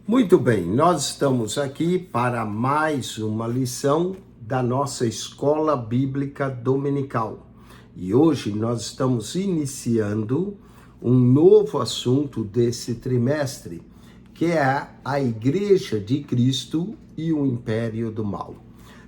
Muito bem, nós estamos aqui para mais uma lição da nossa Escola Bíblica Dominical. E hoje nós estamos iniciando um novo assunto desse trimestre, que é a Igreja de Cristo e o Império do Mal.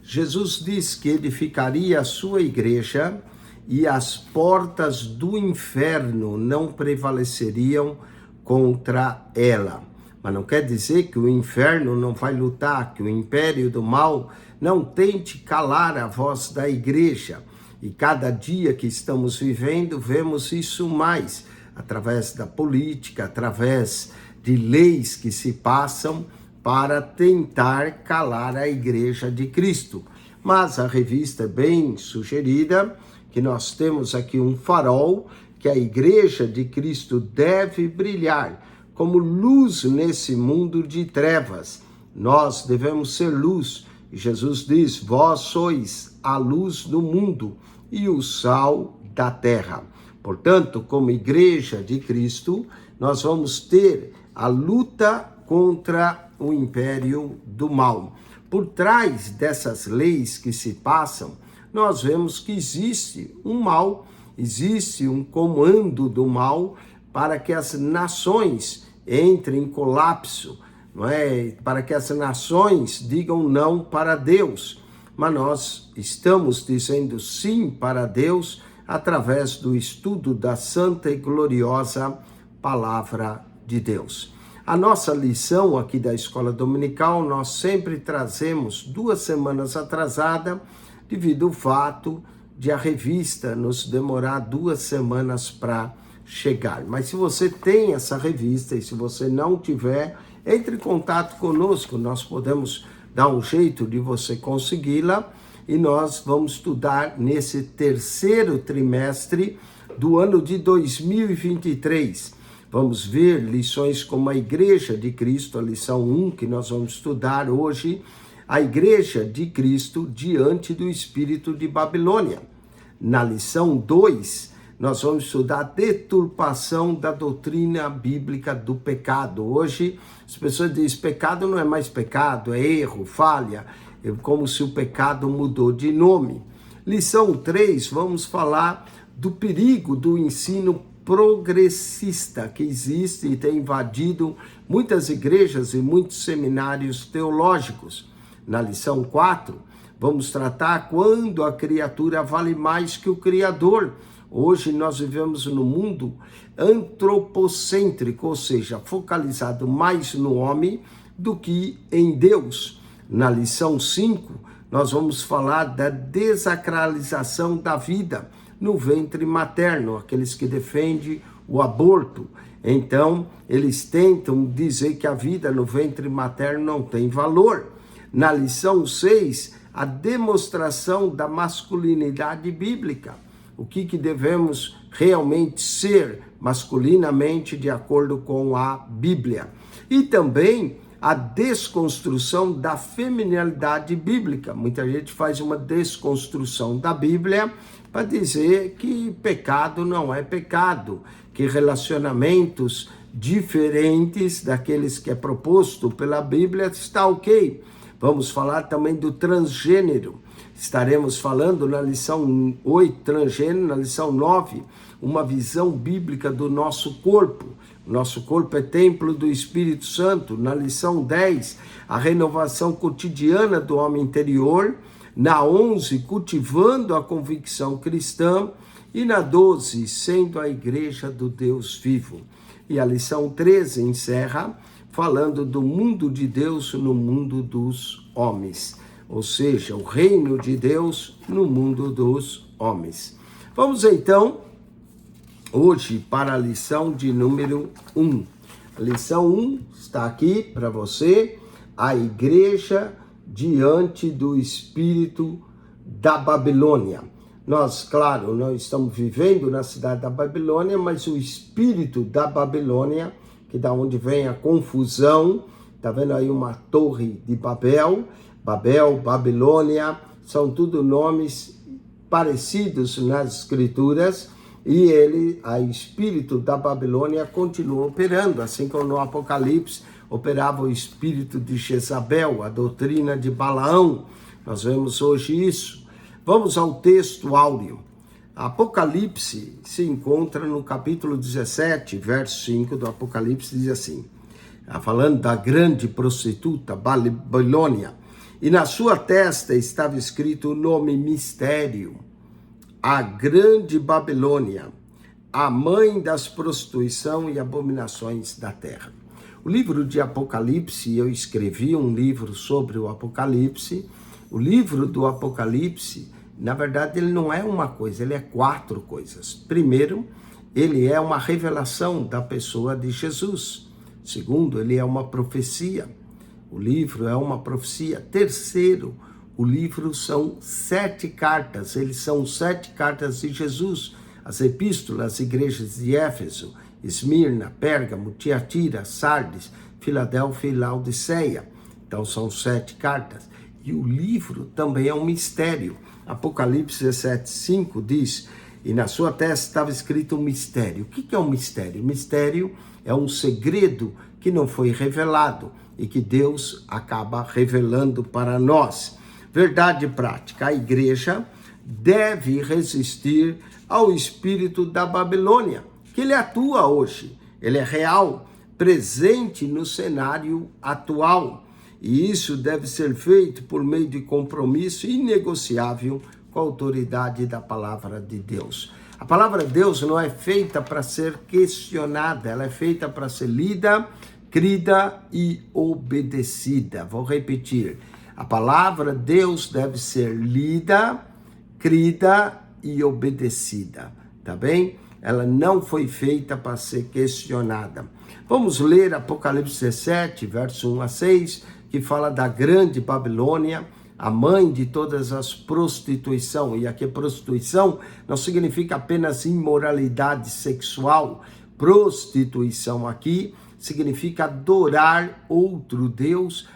Jesus diz que edificaria a sua igreja e as portas do inferno não prevaleceriam contra ela. Mas não quer dizer que o inferno não vai lutar, que o império do mal não tente calar a voz da igreja. E cada dia que estamos vivendo, vemos isso mais, através da política, através de leis que se passam para tentar calar a igreja de Cristo. Mas a revista é bem sugerida, que nós temos aqui um farol, que a igreja de Cristo deve brilhar como luz nesse mundo de trevas. Nós devemos ser luz. Jesus diz, vós sois a luz do mundo e o sal da terra. Portanto, como igreja de Cristo, nós vamos ter a luta contra o império do mal. Por trás dessas leis que se passam, nós vemos que existe um mal, existe um comando do mal para que as nações entrem em colapso, não é? Para que as nações digam não para Deus. Mas nós estamos dizendo sim para Deus através do estudo da santa e gloriosa Palavra de Deus. A nossa lição aqui da Escola Dominical, nós sempre trazemos 2 semanas atrasada, devido ao fato de a revista nos demorar 2 semanas para chegar. Mas se você tem essa revista e se você não tiver, entre em contato conosco, nós podemos dar um jeito de você consegui-la e nós vamos estudar nesse terceiro trimestre do ano de 2023. Vamos ver lições como a Igreja de Cristo, a lição 1 que nós vamos estudar hoje, a Igreja de Cristo diante do espírito de Babilônia. Na lição 2, nós vamos estudar a deturpação da doutrina bíblica do pecado. Hoje, as pessoas dizem, pecado não é mais pecado, é erro, falha, como se o pecado mudou de nome. Lição 3, vamos falar do perigo do ensino progressista que existe e tem invadido muitas igrejas e muitos seminários teológicos. Na lição 4, vamos tratar quando a criatura vale mais que o Criador. Hoje nós vivemos num mundo antropocêntrico, ou seja, focalizado mais no homem do que em Deus. Na lição 5, nós vamos falar da desacralização da vida no ventre materno, aqueles que defendem o aborto. Então, eles tentam dizer que a vida no ventre materno não tem valor. Na lição 6, a demonstração da masculinidade bíblica. O que devemos realmente ser masculinamente de acordo com a Bíblia. E também a desconstrução da feminilidade bíblica. Muita gente faz uma desconstrução da Bíblia para dizer que pecado não é pecado, que relacionamentos diferentes daqueles que é proposto pela Bíblia está ok. Vamos falar também do transgênero. Estaremos falando na lição 8, transgênero, na lição 9, uma visão bíblica do nosso corpo. Nosso corpo é templo do Espírito Santo. Na lição 10, a renovação cotidiana do homem interior. Na 11, cultivando a convicção cristã. E na 12, sendo a igreja do Deus vivo. E a lição 13 encerra falando do mundo de Deus no mundo dos homens. Ou seja, o reino de Deus no mundo dos homens. Vamos então, hoje, para a lição de número 1. A lição 1 está aqui para você, a igreja diante do espírito da Babilônia. Nós, claro, não estamos vivendo na cidade da Babilônia, mas o espírito da Babilônia, que é da onde vem a confusão, está vendo aí uma torre de Babel, Babilônia, são tudo nomes parecidos nas escrituras, e a espírito da Babilônia continua operando, assim como no Apocalipse, operava o espírito de Jezabel, a doutrina de Balaão. Nós vemos hoje isso. Vamos ao texto áureo. Apocalipse se encontra no capítulo 17, verso 5 do Apocalipse, diz assim, falando da grande prostituta Babilônia, e na sua testa estava escrito o nome mistério, a grande Babilônia, a mãe das prostituição e abominações da terra. O livro de Apocalipse, eu escrevi um livro sobre o Apocalipse. O livro do Apocalipse, na verdade, ele não é uma coisa, ele é 4 coisas. Primeiro, ele é uma revelação da pessoa de Jesus. Segundo, ele é uma profecia. O livro é uma profecia. Terceiro, o livro são 7 cartas. Eles são 7 cartas de Jesus. As epístolas às igrejas de Éfeso, Esmirna, Pérgamo, Tiatira, Sardes, Filadélfia e Laodiceia. Então são 7 cartas. E o livro também é um mistério. Apocalipse 17:5 diz, e na sua testa estava escrito um mistério. O que é um mistério? Mistério é um segredo que não foi revelado e que Deus acaba revelando para nós. Verdade prática, a igreja deve resistir ao espírito da Babilônia, que ele atua hoje, ele é real, presente no cenário atual. E isso deve ser feito por meio de compromisso inegociável com a autoridade da palavra de Deus. A palavra de Deus não é feita para ser questionada, ela é feita para ser lida, crida e obedecida. Vou repetir, a palavra de Deus deve ser lida, crida e obedecida, tá bem? Ela não foi feita para ser questionada. Vamos ler Apocalipse 17, verso 1 a 6, que fala da grande Babilônia, a mãe de todas as prostituição. E aqui prostituição não significa apenas imoralidade sexual. Prostituição aqui significa adorar outro Deus,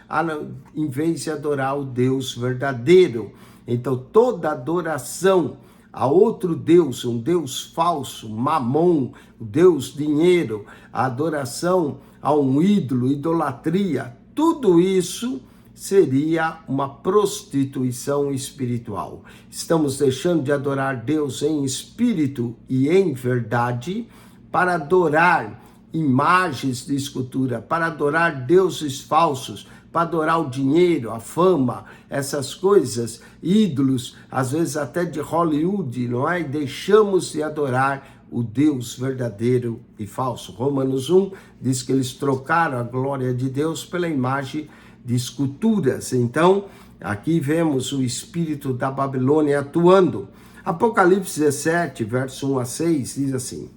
em vez de adorar o Deus verdadeiro. Então toda adoração a outro Deus, um Deus falso, Mamon, o Deus dinheiro, a adoração a um ídolo, idolatria, tudo isso seria uma prostituição espiritual. Estamos deixando de adorar Deus em espírito e em verdade para adorar imagens de escultura, para adorar deuses falsos, para adorar o dinheiro, a fama, essas coisas, ídolos, às vezes até de Hollywood, não é? E deixamos de adorar o Deus verdadeiro e falso. Romanos 1 diz que eles trocaram a glória de Deus pela imagem de esculturas. Então, aqui vemos o espírito da Babilônia atuando. Apocalipse 17, verso 1 a 6, diz assim,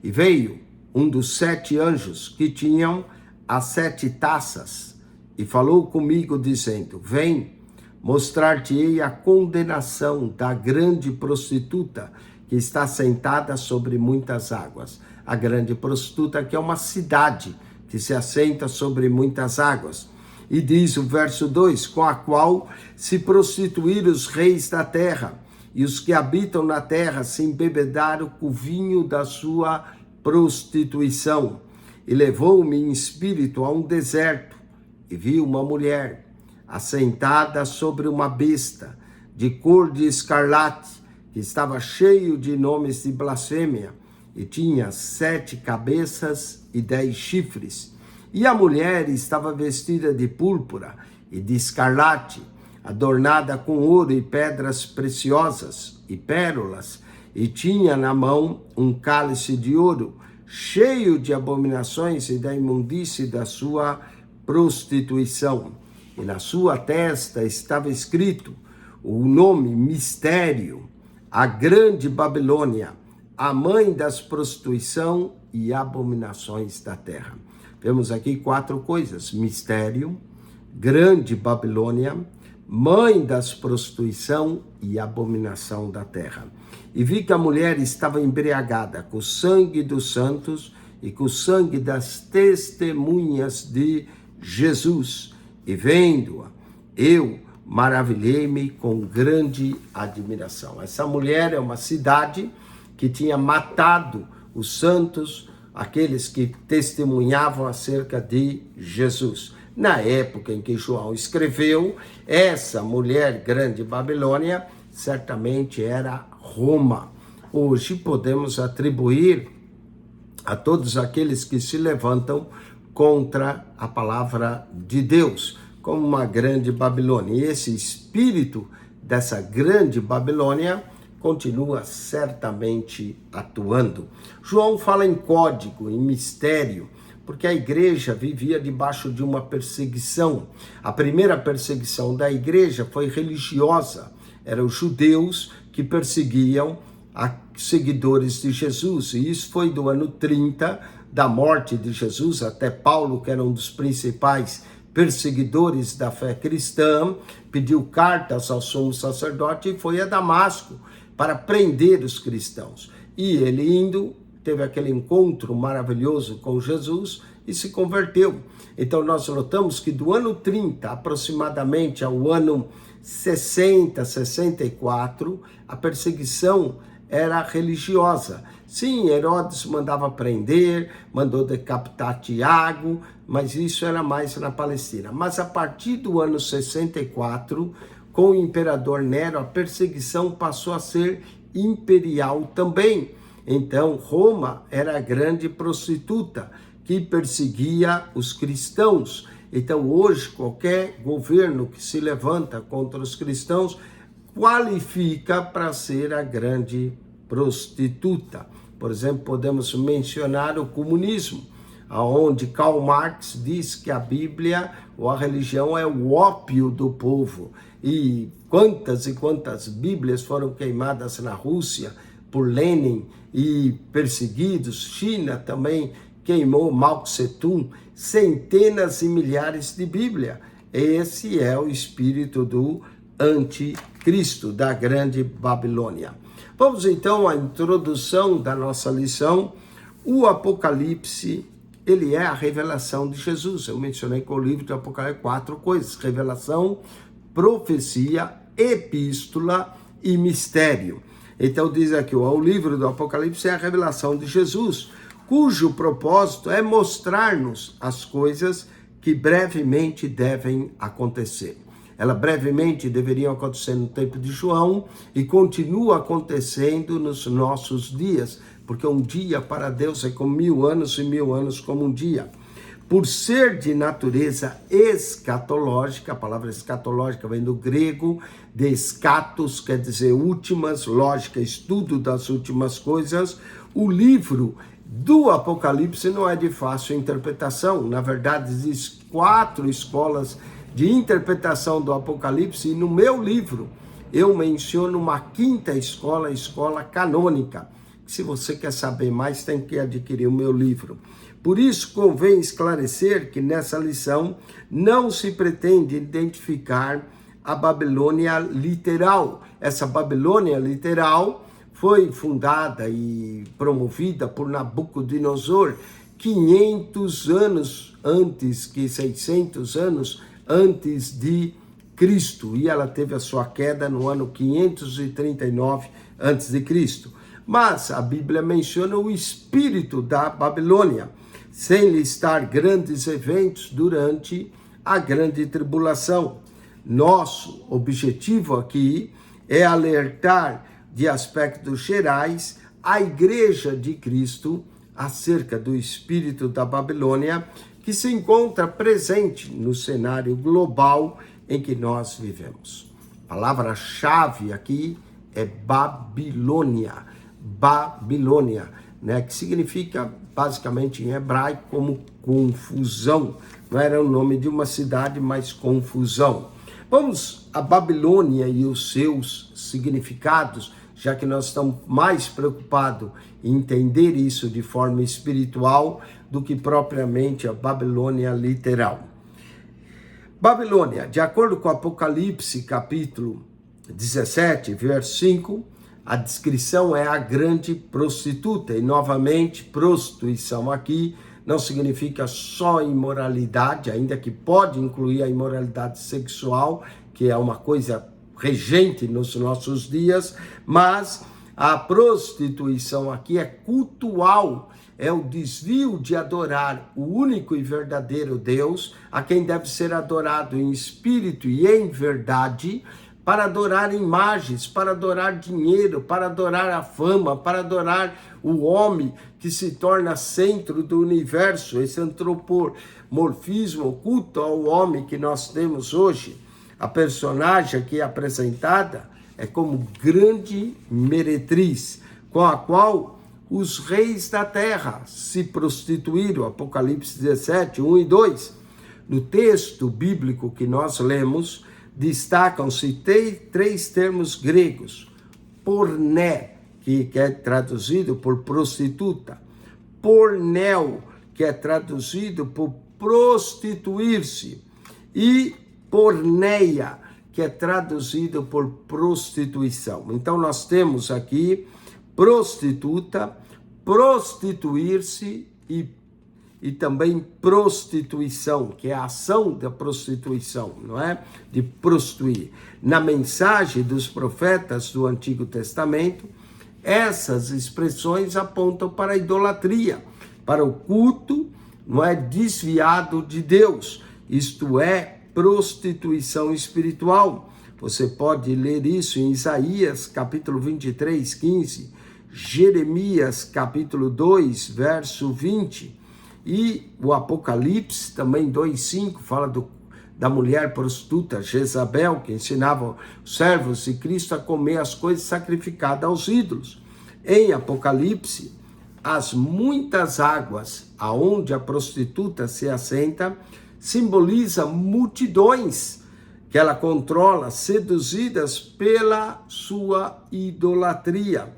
e veio um dos 7 anjos que tinham as 7 taças, e falou comigo dizendo, vem, mostrar-te-ei a condenação da grande prostituta, que está sentada sobre muitas águas. A grande prostituta que é uma cidade, que se assenta sobre muitas águas. E diz o verso 2, com a qual se prostituíram os reis da terra, e os que habitam na terra se embebedaram com o vinho da sua prostituição. E levou-me em espírito a um deserto, e vi uma mulher assentada sobre uma besta, de cor de escarlate, que estava cheio de nomes de blasfêmia, e tinha 7 cabeças e 10 chifres. E a mulher estava vestida de púrpura e de escarlate, adornada com ouro e pedras preciosas e pérolas, e tinha na mão um cálice de ouro, cheio de abominações e da imundície da sua prostituição. E na sua testa estava escrito o nome mistério, a grande Babilônia, a mãe das prostituição e abominações da terra. Vemos aqui 4 coisas: mistério, grande Babilônia, mãe das prostituição e abominação da terra. E vi que a mulher estava embriagada com o sangue dos santos e com o sangue das testemunhas de Jesus. E vendo-a, eu maravilhei-me com grande admiração. Essa mulher é uma cidade que tinha matado os santos aqueles que testemunhavam acerca de Jesus. Na época em que João escreveu, essa mulher grande Babilônia certamente era Roma. Hoje podemos atribuir a todos aqueles que se levantam contra a palavra de Deus como uma grande Babilônia. E esse espírito dessa grande Babilônia continua certamente atuando. João fala em código, em mistério, porque a igreja vivia debaixo de uma perseguição. A primeira perseguição da igreja foi religiosa. Eram os judeus que perseguiam seguidores de Jesus. E isso foi do ano 30 da morte de Jesus até Paulo, que era um dos principais perseguidores da fé cristã, pediu cartas ao sumo sacerdote e foi a Damasco para prender os cristãos. E ele indo, teve aquele encontro maravilhoso com Jesus e se converteu. Então nós notamos que do ano 30 aproximadamente ao ano 60, 64, a perseguição era religiosa. Sim, Herodes mandava prender, mandou decapitar Tiago, mas isso era mais na Palestina. Mas a partir do ano 64, com o imperador Nero, a perseguição passou a ser imperial também. Então, Roma era a grande prostituta que perseguia os cristãos. Então, hoje, qualquer governo que se levanta contra os cristãos qualifica para ser a grande prostituta. Por exemplo, podemos mencionar o comunismo, onde Karl Marx diz que a Bíblia ou a religião é o ópio do povo. E quantas Bíblias foram queimadas na Rússia por Lenin e perseguidos. China também queimou Mao Tse-tung, centenas e milhares de Bíblia. Esse é o espírito do anticristo, da grande Babilônia. Vamos então à introdução da nossa lição. O Apocalipse, ele é a revelação de Jesus. Eu mencionei com o livro do Apocalipse 4 coisas: revelação, profecia, epístola e mistério. Então diz aqui, o livro do Apocalipse é a revelação de Jesus, cujo propósito é mostrar-nos as coisas que brevemente devem acontecer. Elas brevemente deveriam acontecer no tempo de João e continua acontecendo nos nossos dias, porque um dia para Deus é como 1000 anos e 1000 anos como um dia. Por ser de natureza escatológica, a palavra escatológica vem do grego, de escatos, quer dizer últimas, lógica, estudo das últimas coisas, o livro do Apocalipse não é de fácil interpretação. Na verdade, existem 4 escolas de interpretação do Apocalipse, e no meu livro eu menciono uma 5ª escola, a escola canônica. Se você quer saber mais, tem que adquirir o meu livro. Por isso, convém esclarecer que nessa lição não se pretende identificar a Babilônia literal. Essa Babilônia literal foi fundada e promovida por Nabucodonosor 500 anos antes, que 600 anos antes de Cristo. E ela teve a sua queda no ano 539 antes de Cristo. Mas a Bíblia menciona o espírito da Babilônia, sem listar grandes eventos durante a grande tribulação. Nosso objetivo aqui é alertar de aspectos gerais a Igreja de Cristo acerca do espírito da Babilônia que se encontra presente no cenário global em que nós vivemos. A palavra-chave aqui é Babilônia. Babilônia, né, que significa basicamente em hebraico como confusão. Não era o nome de uma cidade, mas confusão. Vamos à Babilônia e os seus significados, já que nós estamos mais preocupados em entender isso de forma espiritual do que propriamente a Babilônia literal. Babilônia, de acordo com Apocalipse, capítulo 17, verso 5, a descrição é a grande prostituta. E novamente, prostituição aqui não significa só imoralidade, ainda que pode incluir a imoralidade sexual, que é uma coisa regente nos nossos dias, mas a prostituição aqui é cultual, é o desvio de adorar o único e verdadeiro Deus, a quem deve ser adorado em espírito e em verdade, para adorar imagens, para adorar dinheiro, para adorar a fama, para adorar o homem que se torna centro do universo, esse antropomorfismo oculto ao homem que nós temos hoje. A personagem aqui apresentada é como grande meretriz, com a qual os reis da terra se prostituíram, Apocalipse 17, 1 e 2. No texto bíblico que nós lemos, destacam-se três termos gregos: porné, que é traduzido por prostituta; porneu, que é traduzido por prostituir-se; e porneia, que é traduzido por prostituição. Então nós temos aqui prostituta, prostituir-se e também prostituição, que é a ação da prostituição, não é? De prostituir. Na mensagem dos profetas do Antigo Testamento, essas expressões apontam para a idolatria, para o culto, não é, desviado de Deus, isto é, prostituição espiritual. Você pode ler isso em Isaías, capítulo 23, 15, Jeremias, capítulo 2, verso 20, e o Apocalipse, também 2,5, fala da mulher prostituta, Jezabel, que ensinava os servos de Cristo a comer as coisas sacrificadas aos ídolos. Em Apocalipse, as muitas águas aonde a prostituta se assenta simboliza multidões que ela controla, seduzidas pela sua idolatria,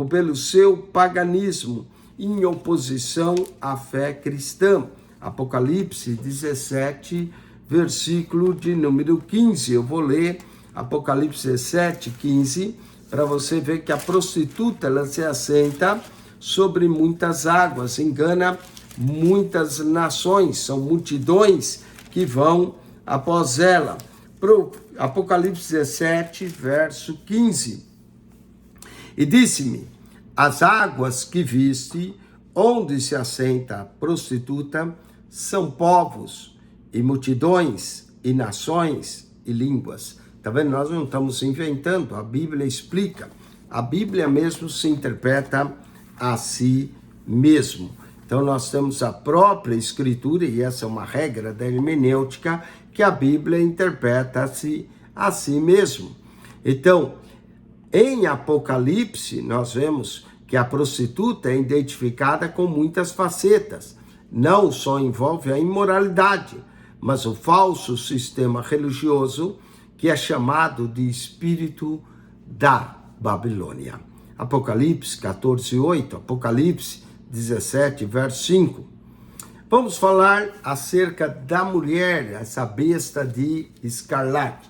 pelo seu paganismo, em oposição à fé cristã. Apocalipse 17, versículo de número 15. Eu vou ler Apocalipse 17, 15, para você ver que a prostituta, ela se assenta sobre muitas águas, engana muitas nações, são multidões que vão após ela. Apocalipse 17, verso 15. E disse-me: as águas que viste, onde se assenta a prostituta, são povos e multidões e nações e línguas. Tá vendo? Nós não estamos inventando, a Bíblia explica. A Bíblia mesmo se interpreta a si mesmo. Então nós temos a própria Escritura, e essa é uma regra da hermenêutica, que a Bíblia interpreta-se a si mesmo. Então, em Apocalipse, nós vemos que a prostituta é identificada com muitas facetas. Não só envolve a imoralidade, mas o falso sistema religioso, que é chamado de espírito da Babilônia. Apocalipse 14, 8, Apocalipse 17, verso 5. Vamos falar acerca da mulher, essa besta de escarlate.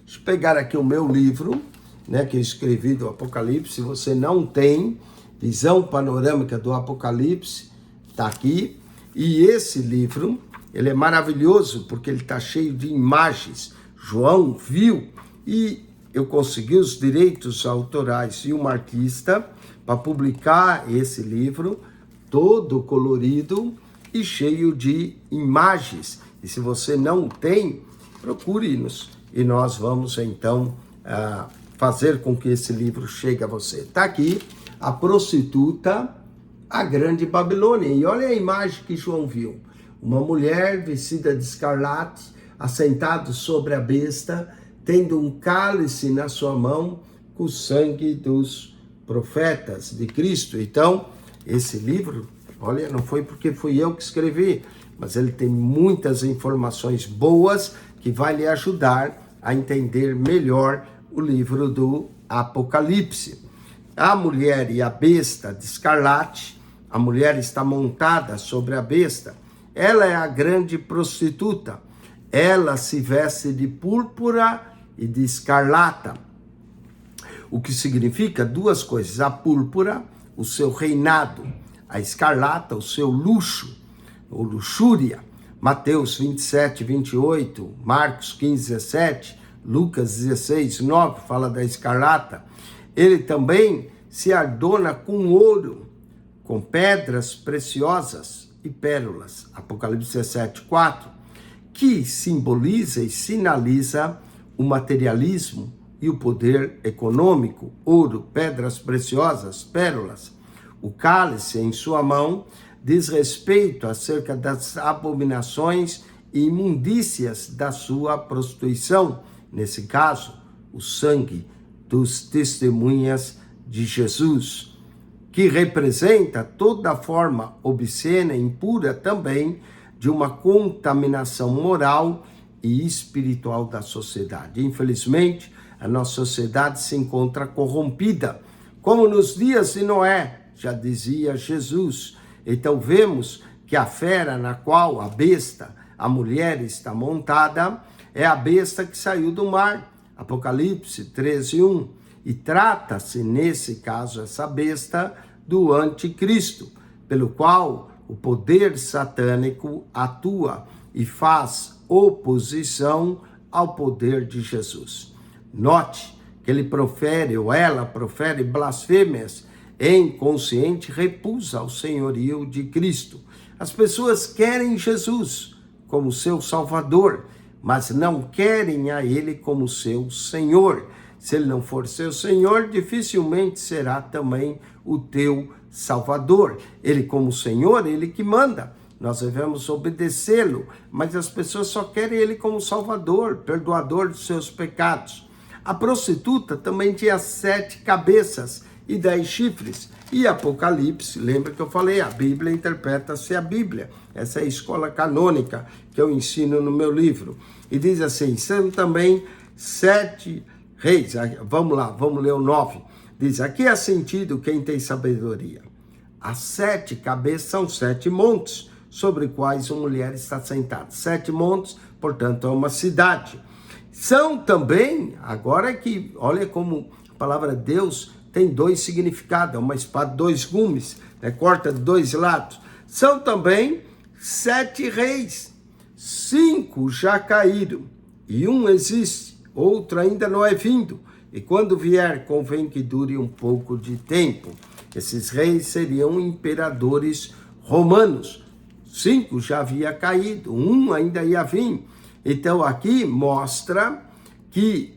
Deixa eu pegar aqui o meu livro, né, que eu escrevi do Apocalipse. Se você não tem visão panorâmica do Apocalipse, está aqui. E esse livro, ele é maravilhoso porque ele está cheio de imagens. João viu e eu consegui os direitos autorais de um artista para publicar esse livro, todo colorido e cheio de imagens. E se você não tem, procure-nos e nós vamos então fazer com que esse livro chegue a você. Está aqui a prostituta, a grande Babilônia. E olha a imagem que João viu. Uma mulher vestida de escarlate, assentado sobre a besta, tendo um cálice na sua mão com o sangue dos profetas de Cristo. Então, esse livro, olha, não foi porque fui eu que escrevi, mas ele tem muitas informações boas que vai lhe ajudar a entender melhor o livro do Apocalipse. A mulher e a besta de escarlate, a mulher está montada sobre a besta, ela é a grande prostituta, ela se veste de púrpura e de escarlata, o que significa duas coisas: a púrpura, o seu reinado, a escarlata, o seu luxo, ou luxúria. Mateus 27, 28, Marcos 15, 17, Lucas 16, 9, fala da escarlata. Ele também se adorna com ouro, com pedras preciosas e pérolas. Apocalipse 17:4, que simboliza e sinaliza o materialismo e o poder econômico, ouro, pedras preciosas, pérolas. O cálice em sua mão diz respeito acerca das abominações e imundícias da sua prostituição, nesse caso, o sangue dos testemunhas de Jesus, que representa toda forma obscena e impura também de uma contaminação moral e espiritual da sociedade. Infelizmente, a nossa sociedade se encontra corrompida, como nos dias de Noé, já dizia Jesus. Então vemos que a fera na qual a besta, a mulher está montada, é a besta que saiu do mar. Apocalipse 13:1. E trata-se, nesse caso, essa besta do anticristo, pelo qual o poder satânico atua e faz oposição ao poder de Jesus. Note que ele profere, ou ela profere, blasfêmias em consciente repulsa ao senhorio de Cristo. As pessoas querem Jesus como seu Salvador, mas não querem a ele como seu Senhor. Se ele não for seu Senhor, dificilmente será também o teu Salvador. Ele como Senhor, ele que manda. Nós devemos obedecê-lo, mas as pessoas só querem ele como Salvador, perdoador de seus pecados. A prostituta também tinha 7 cabeças e 10 chifres. E Apocalipse, lembra que eu falei, a Bíblia interpreta-se a Bíblia. Essa é a escola canônica que eu ensino no meu livro. E diz assim, são também 7 reis. Vamos lá, vamos ler o 9. Diz, aqui há sentido quem tem sabedoria. As 7 cabeças são 7 montes, sobre quais uma mulher está sentada. 7 montes, portanto, é uma cidade. São também, agora que, olha como a palavra Deus tem 2 significados, é uma espada de 2 gumes, né? Corta de 2 lados. São também 7 reis, 5 já caíram, e um existe, outro ainda não é vindo, e quando vier, convém que dure um pouco de tempo. Esses reis seriam imperadores romanos. 5 já havia caído, um ainda ia vir. Então aqui mostra que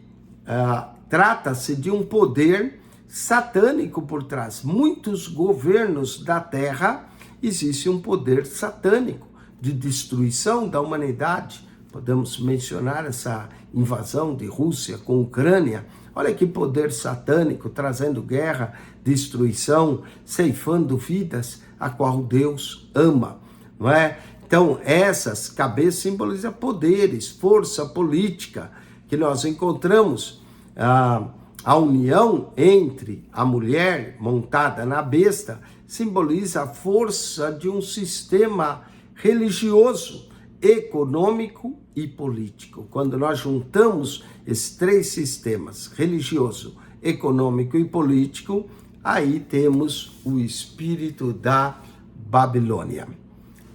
trata-se de um poder satânico por trás. Muitos governos da terra existe um poder satânico de destruição da humanidade. Podemos mencionar essa invasão de Rússia com Ucrânia. Olha que poder satânico, trazendo guerra, destruição, ceifando vidas, a qual Deus ama, não é? Então, essas cabeças simbolizam poderes, força política, que nós encontramos a união entre a mulher montada na besta, simboliza a força de um sistema religioso, econômico e político. Quando nós juntamos esses 3 sistemas, religioso, econômico e político, aí temos o espírito da Babilônia.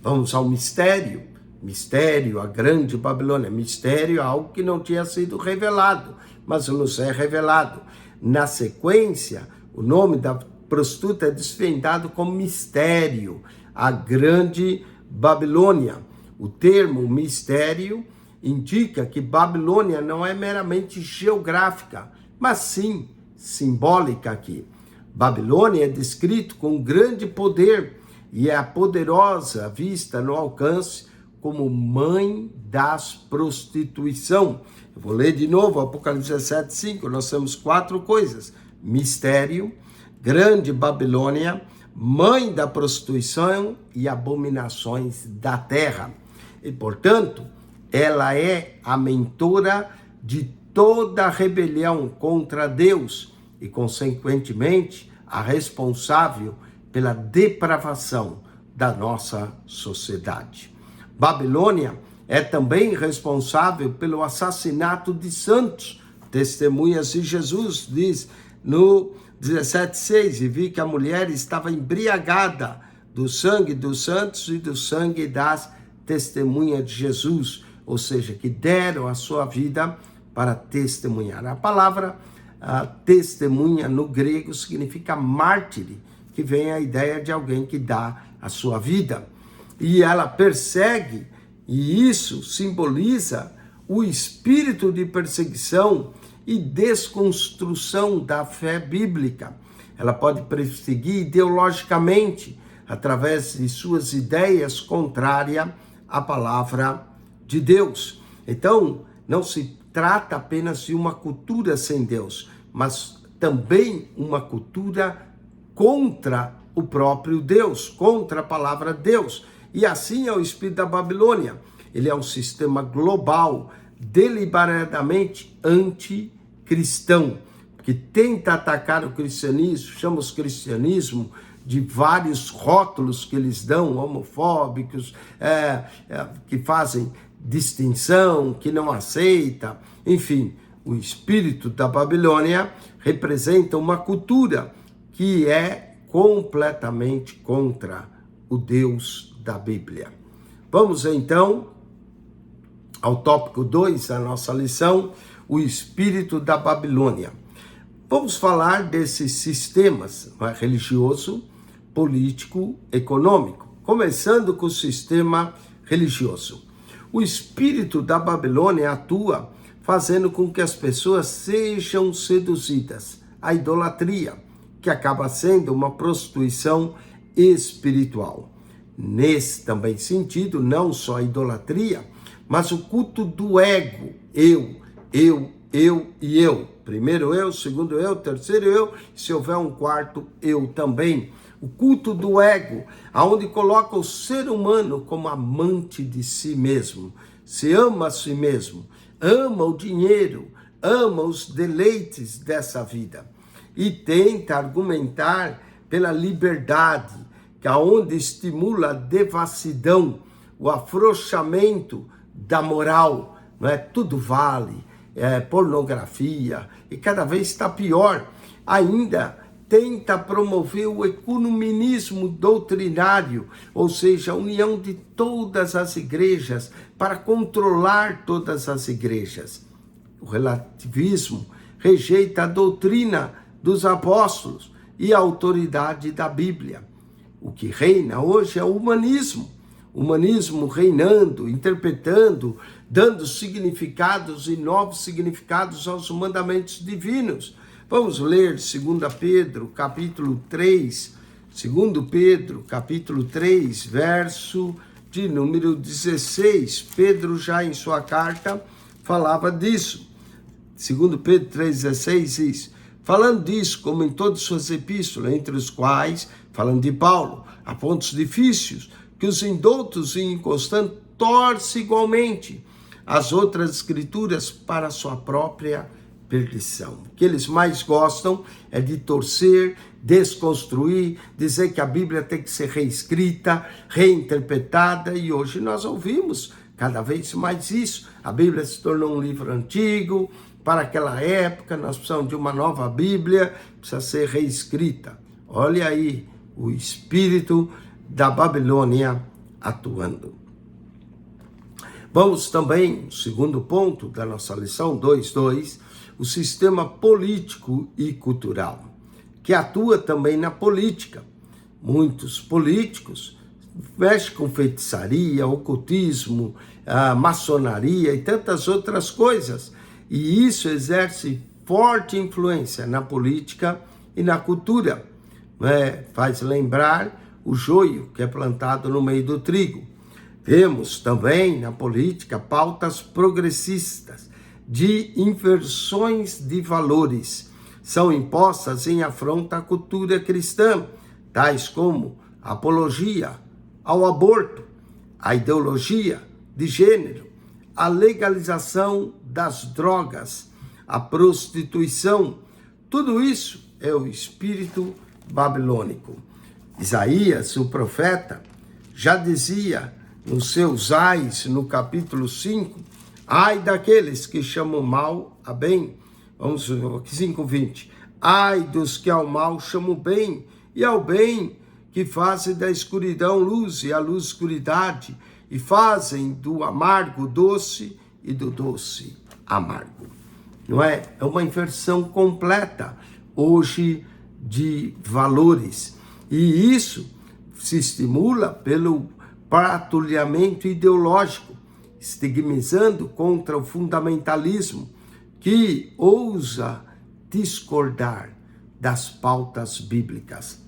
Vamos ao mistério. Mistério, a grande Babilônia. Mistério é algo que não tinha sido revelado, mas nos é revelado. Na sequência, o nome da prostituta é desvendado como mistério, a grande Babilônia. O termo mistério indica que Babilônia não é meramente geográfica, mas sim simbólica aqui. Babilônia é descrito com grande poder e é a poderosa vista no alcance como mãe das prostituição. Eu vou ler de novo Apocalipse 17:5. Nós temos 4 coisas: mistério, grande Babilônia, mãe da prostituição e abominações da terra. E, portanto, ela é a mentora de toda a rebelião contra Deus e, consequentemente, a responsável pela depravação da nossa sociedade. Babilônia é também responsável pelo assassinato de santos, testemunhas de Jesus, diz no 17:6, e vi que a mulher estava embriagada do sangue dos santos e do sangue das testemunhas de Jesus, ou seja, que deram a sua vida para testemunhar. A palavra testemunha no grego significa mártire, que vem a ideia de alguém que dá a sua vida. E ela persegue, e isso simboliza o espírito de perseguição e desconstrução da fé bíblica. Ela pode perseguir ideologicamente, através de suas ideias contrárias à palavra de Deus. Então, não se trata apenas de uma cultura sem Deus, mas também uma cultura contra o próprio Deus, contra a palavra de Deus. E assim é o espírito da Babilônia. Ele é um sistema global, deliberadamente anticristão, que tenta atacar o cristianismo, chama os cristianismo de vários rótulos que eles dão, homofóbicos, que fazem distinção, que não aceita. Enfim, o espírito da Babilônia representa uma cultura que é completamente contra o Deus da Bíblia. Vamos então ao tópico 2 da nossa lição, o espírito da Babilônia. Vamos falar desses sistemas religioso, político, econômico, começando com o sistema religioso. O espírito da Babilônia atua fazendo com que as pessoas sejam seduzidas à idolatria, que acaba sendo uma prostituição espiritual. Nesse também sentido, não só a idolatria, mas o culto do ego, eu e eu. Primeiro eu, segundo eu, terceiro eu, se houver um quarto, eu também. O culto do ego, aonde coloca o ser humano como amante de si mesmo, se ama a si mesmo, ama o dinheiro, ama os deleites dessa vida e tenta argumentar pela liberdade, que aonde estimula a devassidão, o afrouxamento da moral, não é? Tudo vale, pornografia, e cada vez está pior. Ainda tenta promover o ecumenismo doutrinário, ou seja, a união de todas as igrejas para controlar todas as igrejas. O relativismo rejeita a doutrina dos apóstolos e a autoridade da Bíblia. O que reina hoje é o humanismo. O humanismo reinando, interpretando, dando significados e novos significados aos mandamentos divinos. Vamos ler 2 Pedro, capítulo 3, 2 Pedro, capítulo 3, verso de número 16. Pedro já em sua carta falava disso. 2 Pedro 3,16 diz: falando disso, como em todas suas epístolas, entre os quais, falando de Paulo, há pontos difíceis, que os indoutos e inconstantes torcem igualmente as outras escrituras para a sua própria perdição. O que eles mais gostam é de torcer, desconstruir, dizer que a Bíblia tem que ser reescrita, reinterpretada, e hoje nós ouvimos cada vez mais isso. A Bíblia se tornou um livro antigo, para aquela época nós precisamos de uma nova Bíblia, precisa ser reescrita. Olha aí o espírito da Babilônia atuando. Vamos também, segundo ponto da nossa lição 2.2, o sistema político e cultural, que atua também na política. Muitos políticos mexem com feitiçaria, ocultismo, maçonaria e tantas outras coisas. E isso exerce forte influência na política e na cultura. Faz lembrar o joio que é plantado no meio do trigo. Vemos também na política pautas progressistas de inversões de valores. São impostas em afronta à cultura cristã, tais como a apologia ao aborto, a ideologia de gênero, a legalização das drogas, a prostituição. Tudo isso é o espírito babilônico. Isaías, o profeta, já dizia nos seus ais, no capítulo 5, ai daqueles que chamam mal a bem. Vamos ver, 5:20. Ai dos que ao mal chamam bem, e ao bem que fazem da escuridão luz, e a luz escuridade, e fazem do amargo doce, e do doce amargo. Não é? É uma inversão completa hoje de valores. E isso se estimula pelo patrulhamento ideológico, estigmatizando contra o fundamentalismo que ousa discordar das pautas bíblicas.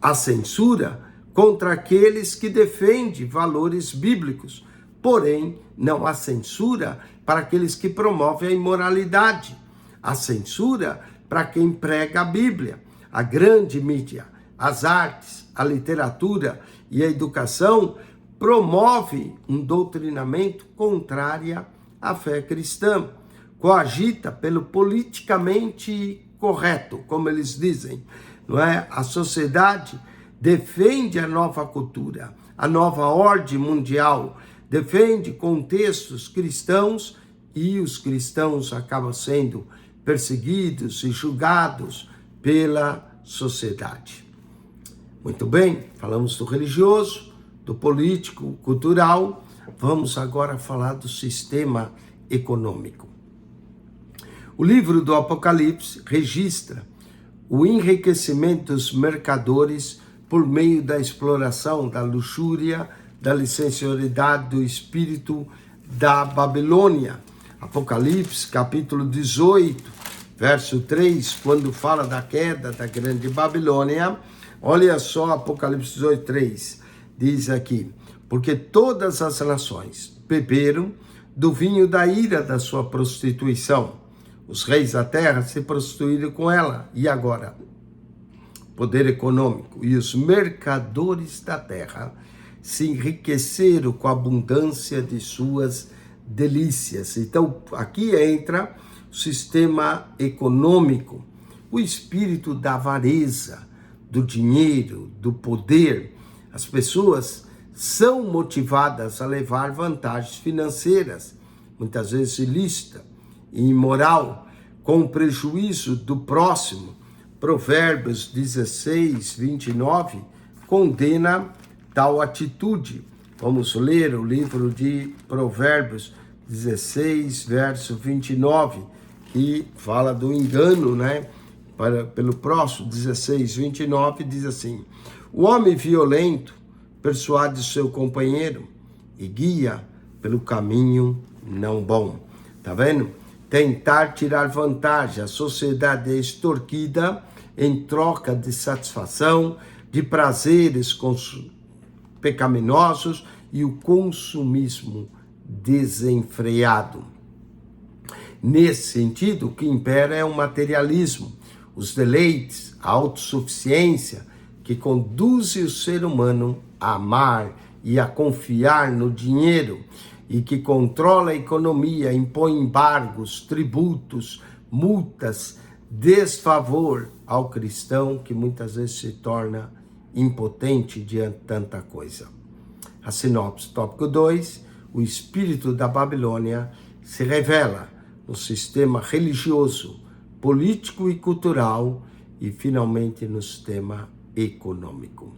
A censura contra aqueles que defendem valores bíblicos, porém não há censura para aqueles que promovem a imoralidade. Há censura para quem prega a Bíblia. A grande mídia, as artes, a literatura e a educação promove um doutrinamento contrário à fé cristã, coagita pelo politicamente correto, como eles dizem, não é? A sociedade defende a nova cultura, a nova ordem mundial, defende contextos cristãos e os cristãos acabam sendo perseguidos e julgados pela sociedade. Muito bem, falamos do religioso, do político, cultural, vamos agora falar do sistema econômico. O livro do Apocalipse registra o enriquecimento dos mercadores por meio da exploração, da luxúria, da licenciosidade do espírito da Babilônia. Apocalipse, capítulo 18, verso 3, quando fala da queda da grande Babilônia, olha só Apocalipse 18, 3, diz aqui: porque todas as nações beberam do vinho da ira da sua prostituição. Os reis da terra se prostituíram com ela. E agora? Poder econômico. E os mercadores da terra se enriqueceram com a abundância de suas delícias. Então, aqui entra o sistema econômico, o espírito da avareza, do dinheiro, do poder. As pessoas são motivadas a levar vantagens financeiras, muitas vezes ilícita e imoral, com prejuízo do próximo. Provérbios 16, 29 condena tal atitude. Vamos ler o livro de Provérbios 16, verso 29, que fala do engano, né? Pelo próximo, 16, 29, diz assim: o homem violento persuade seu companheiro e guia pelo caminho não bom. Tá vendo? Tentar tirar vantagem. A sociedade é extorquida em troca de satisfação, de prazeres pecaminosos e o consumismo desenfreado. Nesse sentido, o que impera é o materialismo, os deleites, a autossuficiência, que conduzem o ser humano a amar e a confiar no dinheiro, e que controla a economia, impõe embargos, tributos, multas, desfavor ao cristão, que muitas vezes se torna impotente diante de tanta coisa. A sinopse, tópico 2, o espírito da Babilônia se revela no sistema religioso, político e cultural e, finalmente, no sistema econômico.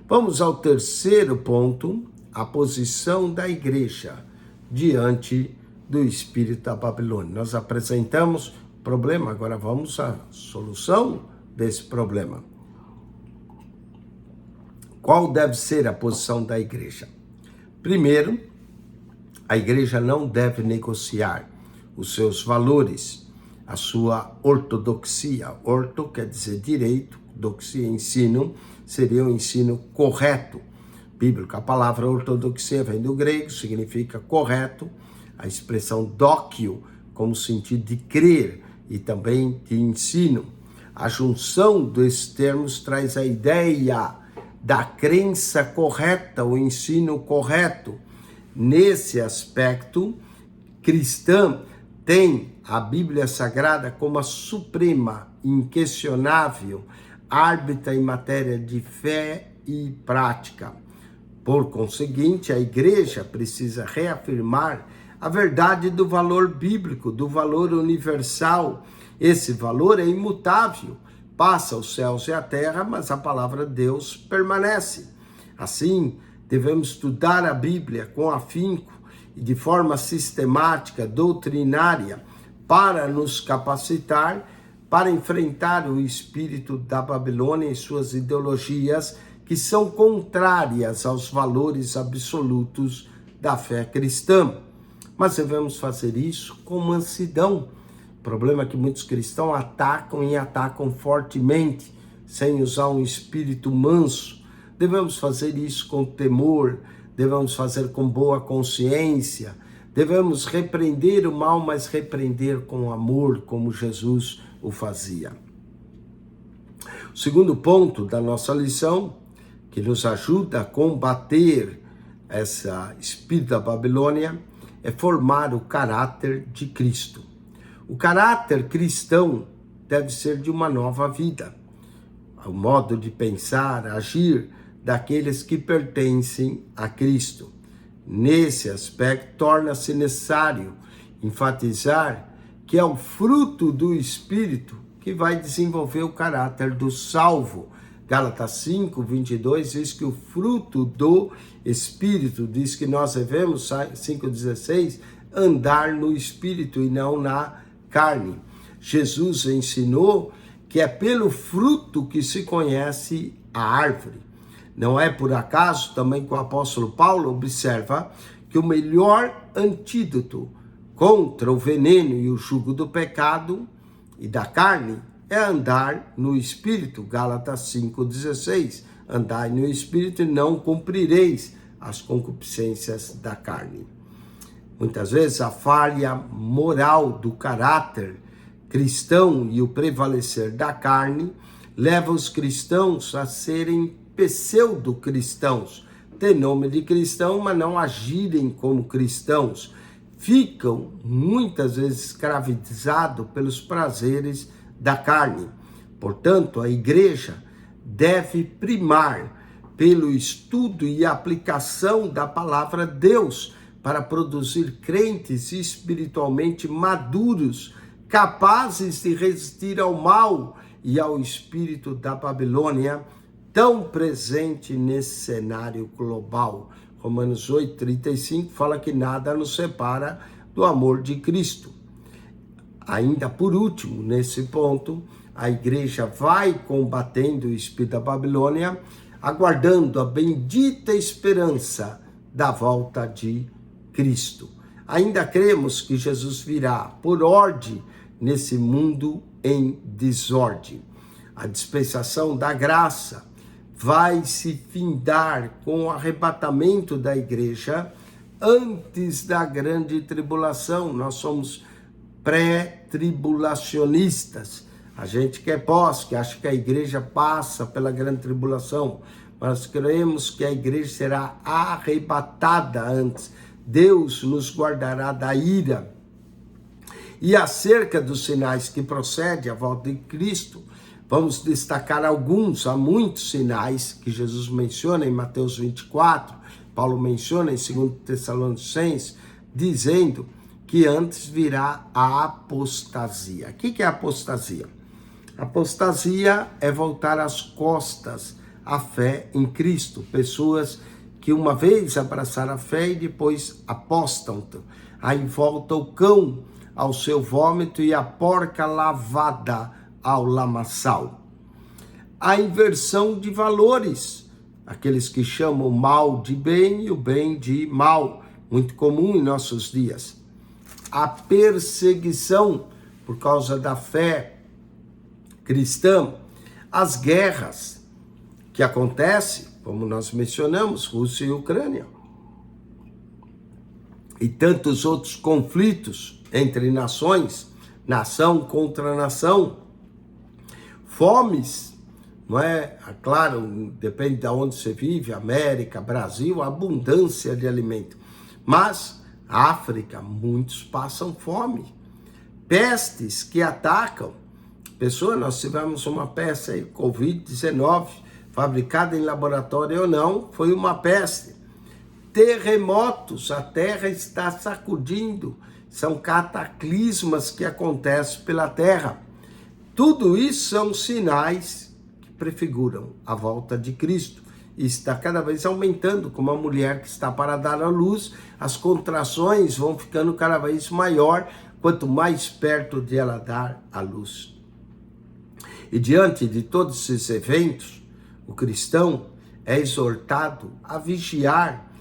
Vamos ao terceiro ponto, a posição da igreja diante do espírito da Babilônia. Nós apresentamos o problema, agora vamos à solução desse problema. Qual deve ser a posição da igreja? Primeiro, a igreja não deve negociar os seus valores, a sua ortodoxia. Orto quer dizer direito, doxia, ensino, seria o ensino correto bíblico. A palavra ortodoxia vem do grego, significa correto. A expressão dóquio, como sentido de crer e também de ensino. A junção desses termos traz a ideia da crença correta, o ensino correto. Nesse aspecto, cristã tem a Bíblia Sagrada como a suprema, inquestionável, árbitra em matéria de fé e prática. Por conseguinte, a igreja precisa reafirmar a verdade do valor bíblico, do valor universal. Esse valor é imutável, passa os céus e a terra, mas a palavra de Deus permanece. Assim, devemos estudar a Bíblia com afinco e de forma sistemática, doutrinária, para nos capacitar para enfrentar o espírito da Babilônia e suas ideologias que são contrárias aos valores absolutos da fé cristã. Mas devemos fazer isso com mansidão. O problema é que muitos cristãos atacam e atacam fortemente, sem usar um espírito manso. Devemos fazer isso com temor, devemos fazer com boa consciência, devemos repreender o mal, mas repreender com amor, como Jesus o fazia. O segundo ponto da nossa lição, que nos ajuda a combater essa espírito da Babilônia, é formar o caráter de Cristo. O caráter cristão deve ser de uma nova vida, o modo de pensar, agir daqueles que pertencem a Cristo. Nesse aspecto, torna-se necessário enfatizar que é o fruto do Espírito que vai desenvolver o caráter do salvo. Gálatas 5, 22 diz que o fruto do Espírito, diz que nós devemos, 5,16, andar no Espírito e não na carne. Jesus ensinou que é pelo fruto que se conhece a árvore. Não é por acaso também que o apóstolo Paulo observa que o melhor antídoto contra o veneno e o jugo do pecado e da carne é andar no Espírito. Gálatas 5,16. Andai no Espírito e não cumprireis as concupiscências da carne. Muitas vezes a falha moral do caráter cristão e o prevalecer da carne leva os cristãos a serem pseudo-cristãos, têm nome de cristão, mas não agirem como cristãos. Ficam muitas vezes escravizados pelos prazeres da carne. Portanto, a igreja deve primar pelo estudo e aplicação da palavra de Deus para produzir crentes espiritualmente maduros, capazes de resistir ao mal e ao espírito da Babilônia, tão presente nesse cenário global. Romanos 8,35 fala que nada nos separa do amor de Cristo. Ainda por último, nesse ponto, a igreja vai combatendo o espírito da Babilônia, aguardando a bendita esperança da volta de Cristo. Ainda cremos que Jesus virá por ordem nesse mundo em desordem. A dispensação da graça vai se findar com o arrebatamento da igreja antes da grande tribulação. Nós somos pré-tribulacionistas. A gente quer pós, que acha que a igreja passa pela grande tribulação, mas cremos que a igreja será arrebatada antes. Deus nos guardará da ira. E acerca dos sinais que procedem à volta de Cristo, vamos destacar alguns. Há muitos sinais que Jesus menciona em Mateus 24, Paulo menciona em 2 Tessalonicenses, dizendo que antes virá a apostasia. O que é apostasia? Apostasia é voltar as costas à fé em Cristo. Pessoas que uma vez abraçaram a fé e depois apostam. Aí volta o cão ao seu vômito e a porca lavada ao lamaçal. A inversão de valores, aqueles que chamam o mal de bem e o bem de mal, muito comum em nossos dias. A perseguição por causa da fé cristã, as guerras que acontecem, como nós mencionamos, Rússia e Ucrânia, e tantos outros conflitos entre nações, nação contra nação, fomes, não é? Claro, depende de onde você vive, América, Brasil, abundância de alimento. Mas, África, muitos passam fome. Pestes que atacam. Pessoas, nós tivemos uma peste aí, Covid-19, fabricada em laboratório ou não, foi uma peste. Terremotos, a terra está sacudindo. São cataclismas que acontecem pela terra. Tudo isso são sinais que prefiguram a volta de Cristo. E está cada vez aumentando, como a mulher que está para dar à luz, as contrações vão ficando cada vez maior, quanto mais perto de ela dar à luz. E diante de todos esses eventos, o cristão é exortado a vigiar,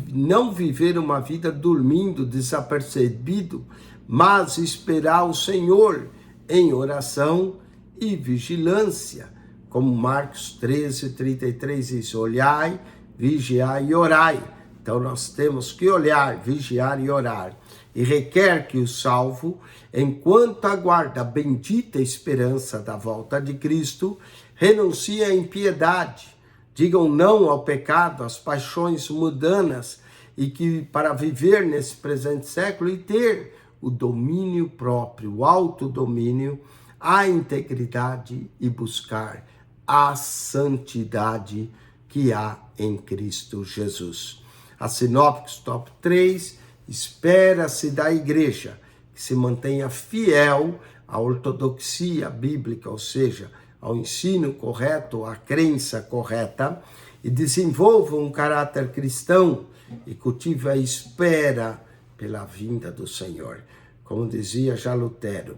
não viver uma vida dormindo, desapercebido, mas esperar o Senhor em oração e vigilância. Como Marcos 13:33 diz, olhai, vigiai e orai. Então nós temos que olhar, vigiar e orar. E requer que o salvo, enquanto aguarda a bendita esperança da volta de Cristo, renuncie à impiedade, digam não ao pecado, às paixões mundanas, e que para viver nesse presente século e ter o domínio próprio, o autodomínio, a integridade e buscar a santidade que há em Cristo Jesus. A Sinópticos top 3, espera-se da igreja que se mantenha fiel à ortodoxia bíblica, ou seja, ao ensino correto, à crença correta, e desenvolva um caráter cristão e cultive a espera pela vinda do Senhor. Como dizia já Lutero,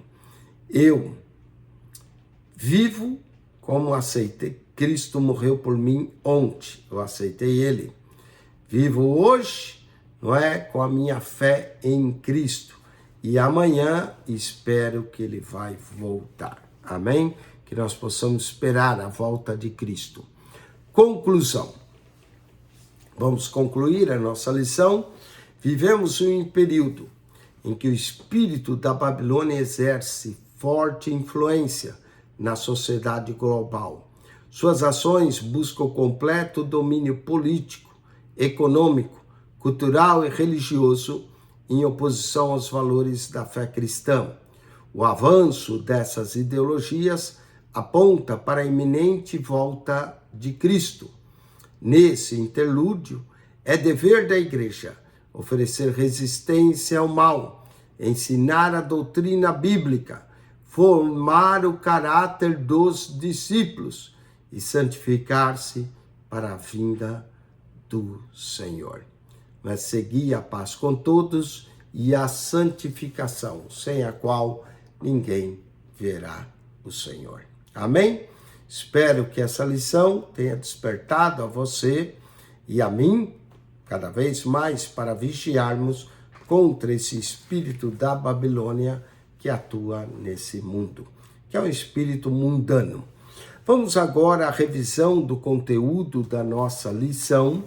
eu vivo como aceitei. Cristo morreu por mim ontem, eu aceitei ele. Vivo hoje, não é, com a minha fé em Cristo. E amanhã espero que ele vai voltar. Amém? Que nós possamos esperar a volta de Cristo. Conclusão. Vamos concluir a nossa lição. Vivemos um período em que o espírito da Babilônia exerce forte influência na sociedade global. Suas ações buscam o completo domínio político, econômico, cultural e religioso em oposição aos valores da fé cristã. O avanço dessas ideologias aponta para a iminente volta de Cristo. Nesse interlúdio, é dever da igreja oferecer resistência ao mal, ensinar a doutrina bíblica, formar o caráter dos discípulos e santificar-se para a vinda do Senhor. Mas seguir a paz com todos e a santificação, sem a qual ninguém verá o Senhor. Amém? Espero que essa lição tenha despertado a você e a mim, cada vez mais, para vigiarmos contra esse espírito da Babilônia que atua nesse mundo, que é um espírito mundano. Vamos agora à revisão do conteúdo da nossa lição.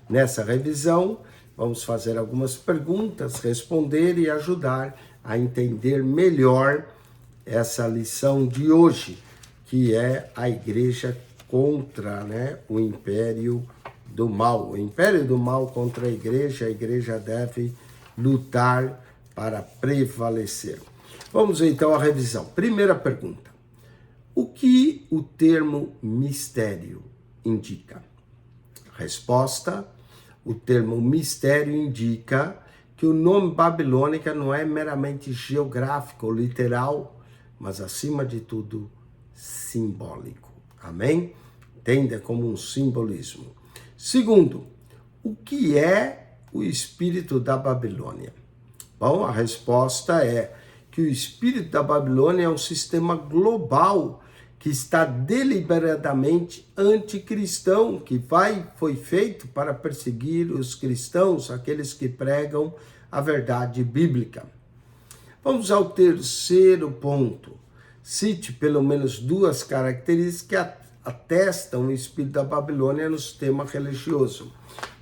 Nessa revisão, vamos fazer algumas perguntas, responder e ajudar a entender melhor essa lição de hoje, que é a igreja contra, o império do mal. O império do mal contra a igreja deve lutar para prevalecer. Vamos então à revisão. Primeira pergunta. O que o termo mistério indica? Resposta: o termo mistério indica que o nome babilônica não é meramente geográfico ou literal, mas acima de tudo simbólico. Amém? Entenda como um simbolismo. Segundo, o que é o espírito da Babilônia? Bom, a resposta é que o espírito da Babilônia é um sistema global que está deliberadamente anticristão, que foi feito para perseguir os cristãos, aqueles que pregam a verdade bíblica. Vamos ao terceiro ponto. Cite pelo menos duas características que atestam o espírito da Babilônia no sistema religioso.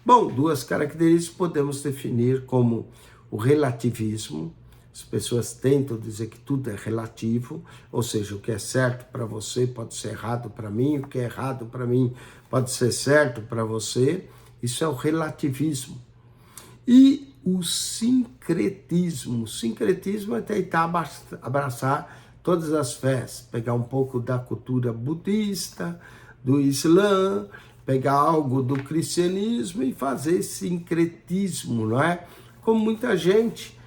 Bom, duas características podemos definir como o relativismo. As pessoas tentam dizer que tudo é relativo, ou seja, o que é certo para você pode ser errado para mim, o que é errado para mim pode ser certo para você. Isso é o relativismo. E o sincretismo. O sincretismo é tentar abraçar todas as fés, pegar um pouco da cultura budista, do Islã, pegar algo do cristianismo e fazer sincretismo, não é? Como muita gente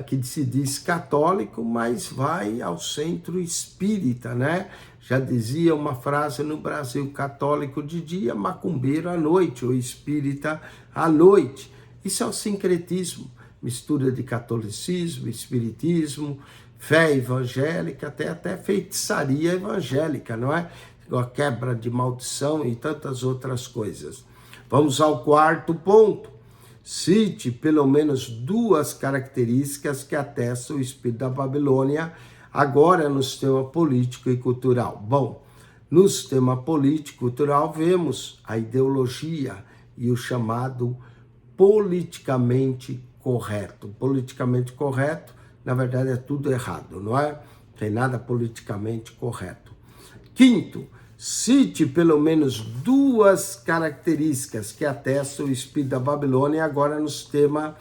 que se diz católico, mas vai ao centro espírita, né? Já dizia uma frase no Brasil: católico de dia, macumbeiro à noite, ou espírita à noite. Isso é o sincretismo, mistura de catolicismo, espiritismo, fé evangélica, tem até feitiçaria evangélica, não é? A quebra de maldição e tantas outras coisas. Vamos ao quarto ponto. Cite pelo menos 2 características que atestam o espírito da Babilônia, agora no sistema político e cultural. Bom, no sistema político e cultural vemos a ideologia e o chamado politicamente correto. Politicamente correto, na verdade, é tudo errado, não é? Não tem nada politicamente correto. Quinto, cite pelo menos 2 características que atestam o espírito da Babilônia agora no sistema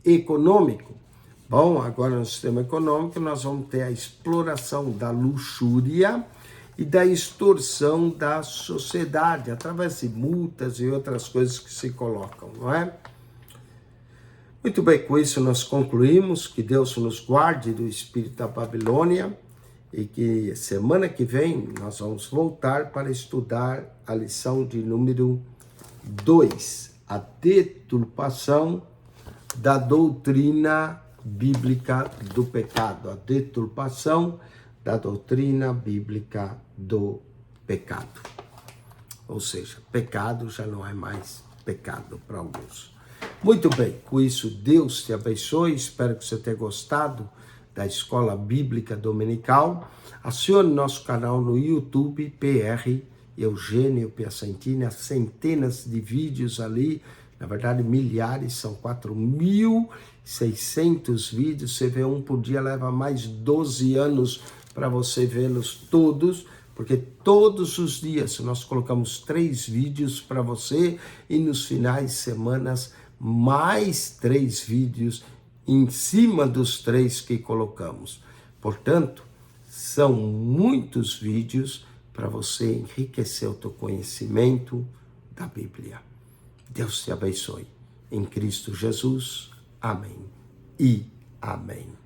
econômico. Bom, agora no sistema econômico nós vamos ter a exploração da luxúria e da extorsão da sociedade, através de multas e outras coisas que se colocam, não é? Muito bem, com isso nós concluímos. Que Deus nos guarde do espírito da Babilônia e que semana que vem nós vamos voltar para estudar a lição de número 2, a deturpação da doutrina bíblica do pecado, a deturpação da doutrina bíblica do pecado. Ou seja, pecado já não é mais pecado para alguns. Muito bem, com isso Deus te abençoe, espero que você tenha gostado da Escola Bíblica Dominical. Acione nosso canal no YouTube, PR Eugênio Piacentini, há centenas de vídeos ali, na verdade milhares, são 4.600 vídeos, você vê um por dia, leva mais 12 anos para você vê-los todos, porque todos os dias nós colocamos 3 vídeos para você e nos finais de semanas mais 3 vídeos em cima dos 3 que colocamos. Portanto, são muitos vídeos para você enriquecer o teu conhecimento da Bíblia. Deus te abençoe. Em Cristo Jesus. Amém e amém.